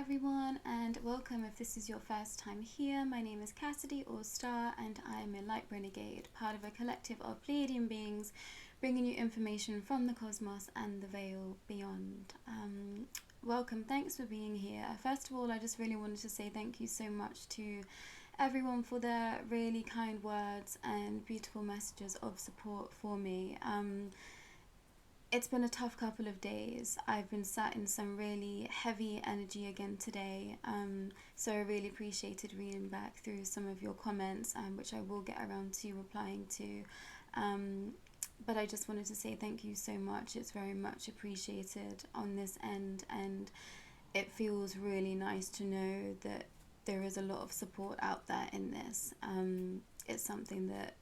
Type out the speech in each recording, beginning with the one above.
everyone, and welcome if this is your first time here. My name is Cassidy or Starr, and I am a Light Renegade, part of a collective of Pleiadian beings, bringing you information from the cosmos and the veil beyond. Welcome, thanks for being here. First of all, I just really wanted to say thank you so much to everyone for their really kind words and beautiful messages of support for me. It's been a tough couple of days. I've been sat in some really heavy energy again today, so I really appreciated reading back through some of your comments, which I will get around to replying to. But I just wanted to say thank you so much. It's very much appreciated on this end, and it feels really nice to know that there is a lot of support out there in this. It's something that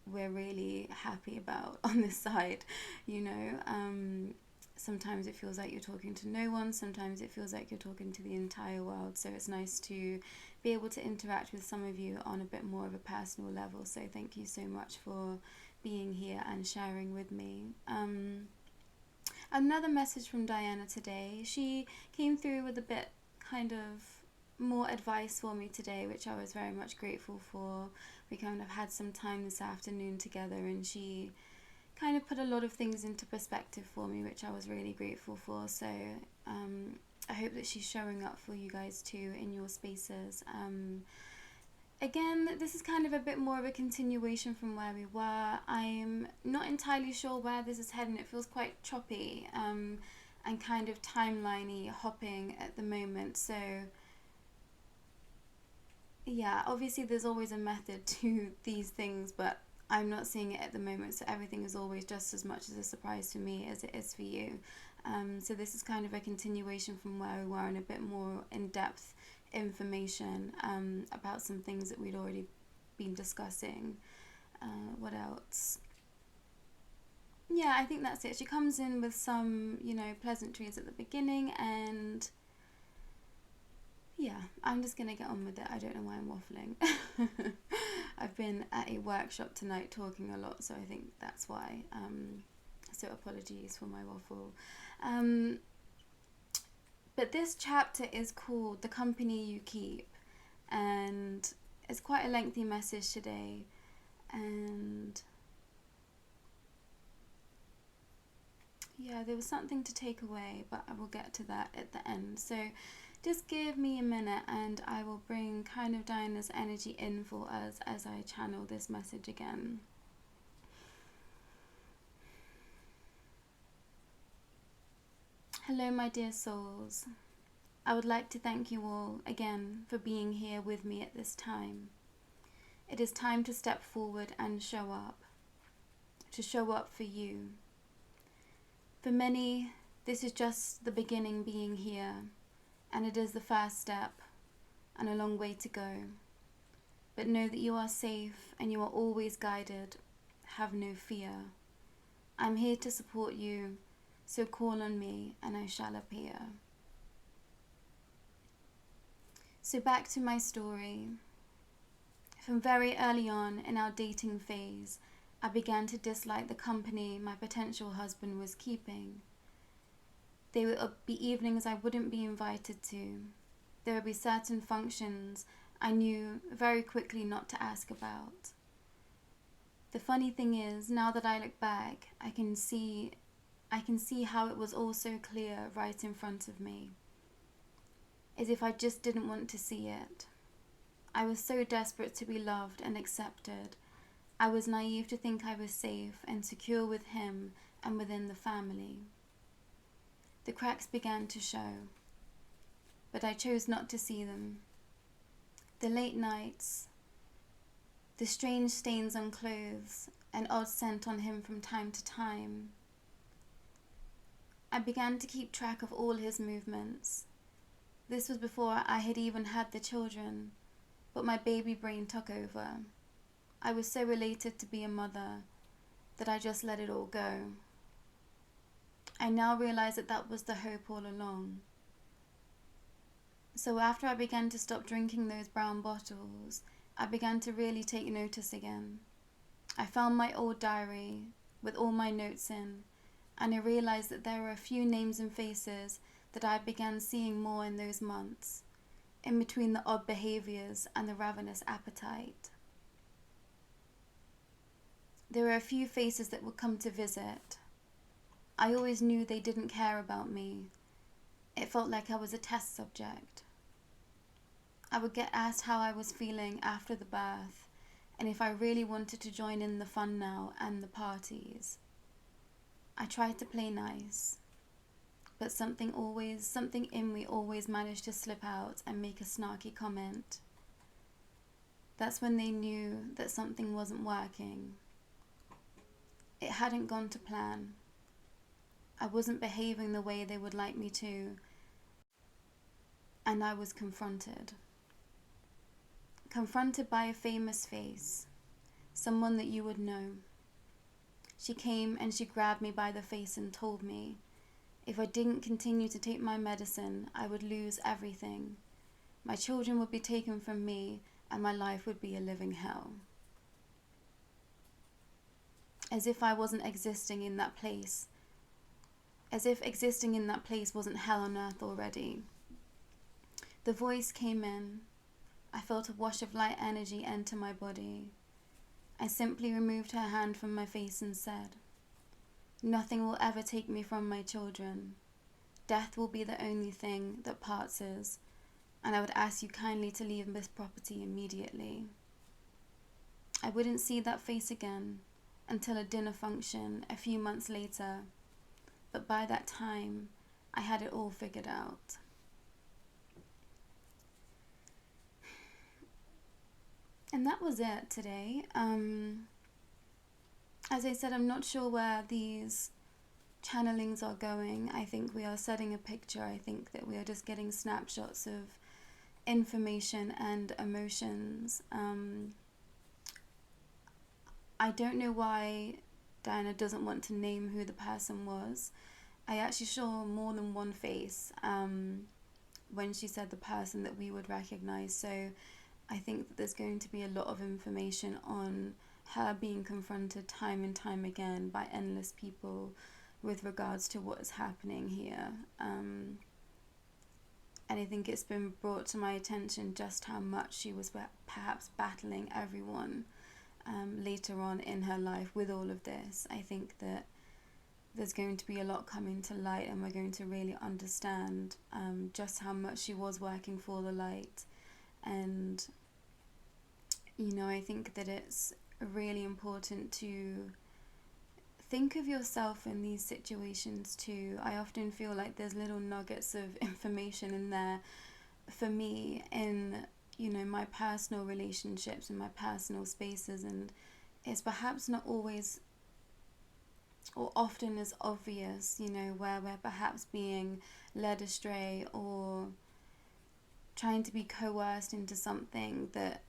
we're really happy about on this side, you know. Sometimes it feels like you're talking to no one, sometimes it feels like you're talking to the entire world, so it's nice to be able to interact with some of you on a bit more of a personal level. So thank you so much for being here and sharing with me. Another message from Diana today. She came through with a bit kind of more advice for me today, which I was very much grateful for. We kind of had some time this afternoon together, and she kind of put a lot of things into perspective for me, which I was really grateful for. So I hope that she's showing up for you guys too in your spaces. Again, this is kind of a bit more of a continuation from where we were. I'm not entirely sure where this is heading. It feels quite choppy and kind of timeliney hopping at the moment. So yeah, obviously there's always a method to these things, but I'm not seeing it at the moment, so everything is always just as much as a surprise for me as it is for you. So this is kind of a continuation from where we were, and a bit more in-depth information about some things that we'd already been discussing. What else? Yeah, I think that's it. She comes in with some, pleasantries at the beginning, and yeah, I'm just going to get on with it. I don't know why I'm waffling. I've been at a workshop tonight talking a lot, so I think that's why. So apologies for my waffle. But this chapter is called The Company You Keep, and it's quite a lengthy message today. And yeah, there was something to take away, but I will get to that at the end. So just give me a minute and I will bring kind of Diana's energy in for us as I channel this message again. Hello, my dear souls. I would like to thank you all again for being here with me at this time. It is time to step forward and show up. To show up for you. For many, this is just the beginning being here. And it is the first step, and a long way to go. But know that you are safe and you are always guided. Have no fear. I'm here to support you, so call on me and I shall appear. So back to my story. From very early on in our dating phase, I began to dislike the company my potential husband was keeping. There would be evenings I wouldn't be invited to. There would be certain functions I knew very quickly not to ask about. The funny thing is, now that I look back, I can see how it was all so clear right in front of me. As if I just didn't want to see it. I was so desperate to be loved and accepted. I was naive to think I was safe and secure with him and within the family. The cracks began to show, but I chose not to see them. The late nights, the strange stains on clothes, an odd scent on him from time to time. I began to keep track of all his movements. This was before I had even had the children, but my baby brain took over. I was so elated to be a mother that I just let it all go. I now realize that that was the hope all along. So after I began to stop drinking those brown bottles, I began to really take notice again. I found my old diary with all my notes in, and I realized that there were a few names and faces that I began seeing more in those months, in between the odd behaviours and the ravenous appetite. There were a few faces that would come to visit. I always knew they didn't care about me. It felt like I was a test subject. I would get asked how I was feeling after the birth, and if I really wanted to join in the fun now and the parties. I tried to play nice, but something in me always managed to slip out and make a snarky comment. That's when they knew that something wasn't working. It hadn't gone to plan. I wasn't behaving the way they would like me to, and I was confronted. Confronted by a famous face, someone that you would know. She came and she grabbed me by the face and told me if I didn't continue to take my medicine, I would lose everything. My children would be taken from me and my life would be a living hell. As if I wasn't existing in that place. As if existing in that place wasn't hell on earth already. The voice came in. I felt a wash of light energy enter my body. I simply removed her hand from my face and said, "Nothing will ever take me from my children. Death will be the only thing that parts us, and I would ask you kindly to leave this property immediately." I wouldn't see that face again until a dinner function a few months later, but by that time I had it all figured out. And that was it today. As I said, I'm not sure where these channelings are going. I think we are setting a picture. I think that we are just getting snapshots of information and emotions. I don't know why Diana doesn't want to name who the person was. I actually saw more than one face when she said the person that we would recognize. So I think that there's going to be a lot of information on her being confronted time and time again by endless people with regards to what is happening here. And I think it's been brought to my attention just how much she was perhaps battling everyone later on in her life with all of this. I think that there's going to be a lot coming to light, and we're going to really understand just how much she was working for the light. And, you know, I think that it's really important to think of yourself in these situations too. I often feel like there's little nuggets of information in there for me in, you know, my personal relationships and my personal spaces, and it's perhaps not always or often as obvious, you know, where we're perhaps being led astray or trying to be coerced into something that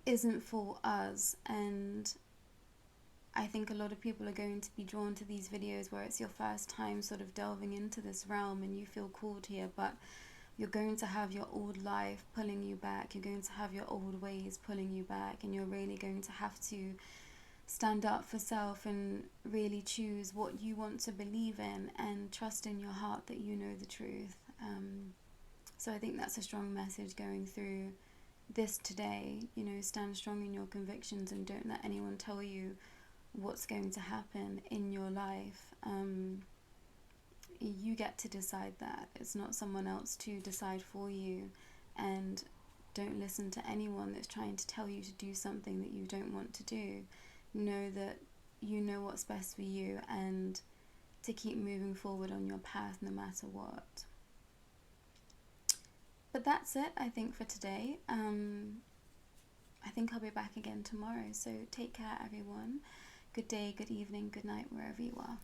isn't for us. And I think a lot of people are going to be drawn to these videos where it's your first time sort of delving into this realm and you feel called here, but you're going to have your old life pulling you back, you're going to have your old ways pulling you back, and you're really going to have to stand up for self and really choose what you want to believe in and trust in your heart that you know the truth. So I think that's a strong message going through this today. You know, stand strong in your convictions and don't let anyone tell you what's going to happen in your life. You get to decide that. It's not someone else to decide for you. And don't listen to anyone that's trying to tell you to do something that you don't want to do. Know that you know what's best for you, and to keep moving forward on your path no matter what. But that's it, I think, for today. I think I'll be back again tomorrow. So take care, everyone. Good day, good evening, good night, wherever you are.